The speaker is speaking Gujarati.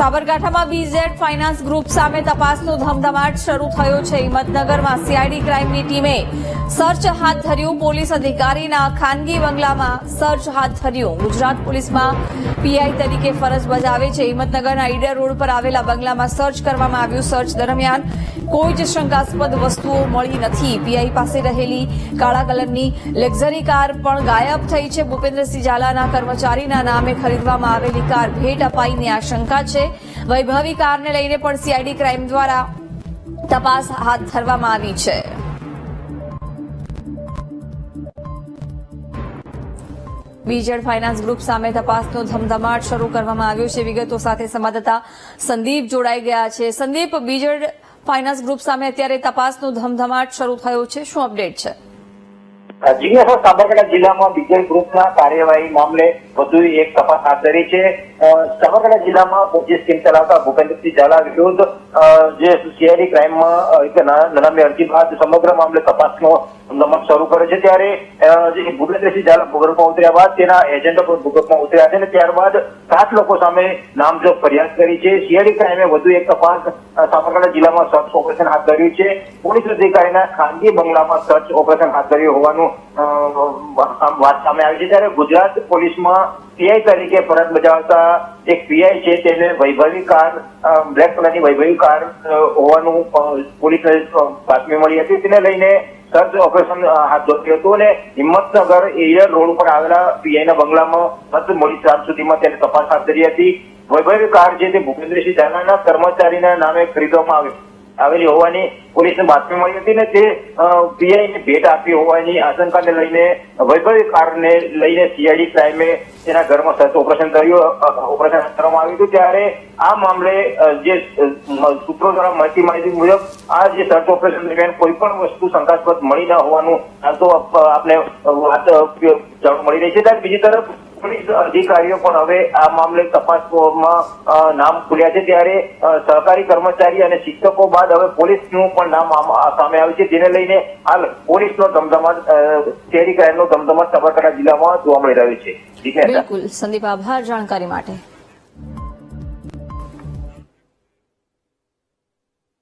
સાબરકાંઠામાં બીઝેડ ફાઇનાન્સ ગ્રુપ સામે તપાસનો ધમધમાટ શરૂ થયો છે। હિંમતનગરમાં સીઆઈડી ક્રાઇમની ટીમે સર્ચ હાથ ધર્યું। પોલીસ અધિકારીના ખાનગી બંગલામાં સર્ચ હાથ ધર્યું। ગુજરાત પોલીસમાં પીઆઈ તરીકે ફરજ બજાવે છે। હિંમતનગરના ઈડર રોડ પર આવેલા બંગલામાં સર્ચ કરવામાં આવ્યું। સર્ચ દરમિયાન કોઈ જ શંકાસ્પદ વસ્તુઓ મળી નથી। પીઆઈ પાસે રહેલી કાળા કલરની લક્ઝરી કાર પણ ગાયબ થઈ છે। ભૂપેન્દ્રસિંહ ઝાલાના કર્મચારીના નામે ખરીદવામાં આવેલી કાર ભેટ અપાઈની આશંકા છે। વૈભવી કારને લઈને પણ સીઆઈડી ક્રાઇમ દ્વારા તપાસ હાથ ધરવામાં આવી છે। બીઝેડ ફાઇનાન્સ ગ્રુપ સામે તપાસનો ધમધમાટ શરૂ કરવામાં આવ્યો છે। વિગતો સાથે સંવાદદાતા સંદીપ જોડાઈ ગયા છે। સંદીપ, બીઝેડ ફાઇનાન્સ ગ્રુપ સામે અત્યારે તપાસનો ધમધમાટ શરૂ થયો છે, શું અપડેટ છે? જીજ્ઞાસા, સાબરકાંઠા જિલ્લામાં બીજેડ ગ્રુપના કાર્યવાહી મામલે વધુ એક તપાસ હાથ ધરી છે। સાબરકાંઠા જિલ્લામાં પોલીસ ટીમ ચલાવતા ભૂપેન્દ્રસિંહ ઝાલા વિરુદ્ધ જે સીઆઈડી ક્રાઇમમાં એક નાનામી અરજી બાદ સમગ્ર મામલે તપાસનો ધમધમાટ શરૂ કરે છે। ત્યારે જે ભૂપેન્દ્રસિંહ ઝાલા ભૂગર્ભમાં ઉતર્યા બાદ તેના એજન્ટો પણ ભૂગર્ભમાં ઉતર્યા છે અને ત્યારબાદ 7 લોકો સામે નામજોગ ફરિયાદ કરી છે। સીઆઈડી ક્રાઇમે વધુ એક તપાસ સાબરકાંઠા જિલ્લામાં સર્ચ ઓપરેશન હાથ ધર્યું છે। પોલીસ અધિકારીના ખાનગી બંગલામાં સર્ચ ઓપરેશન હાથ ધર્યું હોવાનું વાત સામે આવી છે। ત્યારે ગુજરાત પોલીસમાં પીઆઈ તરીકે ફરજ બજાવતા એક પીઆઈ છે તેને વૈભવી કાર, બ્લેક કલરની વૈભવી કાર હોવાનું પોલીસને બાતમી મળી હતી। તેને લઈને સર્ચ ઓપરેશન હાથ ધર્યું હતું અને હિંમતનગર ઈડર રોડ ઉપર આવેલા પીઆઈના બંગલામાં ગત મોડી રાત સુધીમાં તેને તપાસ હાથ ધરી હતી। વૈભવી કાર છે તે ભૂપેન્દ્રસિંહ ઝાલાના કર્મચારીના નામે ખરીદવામાં આવેલી હોવાની પોલીસને બાતમી મળી હતી ને તે પીઆઈને ભેટ આપી હોવાની આશંકાને લઈને વૈભવી કારને લઈને સીઆઈડી ક્રાઇમે તેના ઘરમાં સર્ચ ઓપરેશન કરવામાં આવ્યું હતું। ત્યારે આ મામલે જે સૂત્રો દ્વારા મળતી માહિતી મુજબ આ જે સર્ચ ઓપરેશન દરમિયાન કોઈ પણ વસ્તુ શંકાસ્પદ મળી ન હોવાનું તો આપને વાત જાણવા મળી રહી છે। ત્યારે બીજી તરફ પોલીસ અધિકારીઓ પણ હવે આ મામલે તપાસમાં નામ ખુલ્યા છે। ત્યારે સરકારી કર્મચારી અને શિક્ષકો બાદ હવે પોલીસનું પણ નામ સામે આવ્યું છે, જેને લઈને હાલ પોલીસનો ધમધમાટ, સીઆઈડી ક્રાઇમનો ધમધમાટ સાબરકાંઠા જિલ્લામાં જોવા મળી રહ્યો છે। બિલકુલ સંદીપ, આભાર જાણકારી માટે।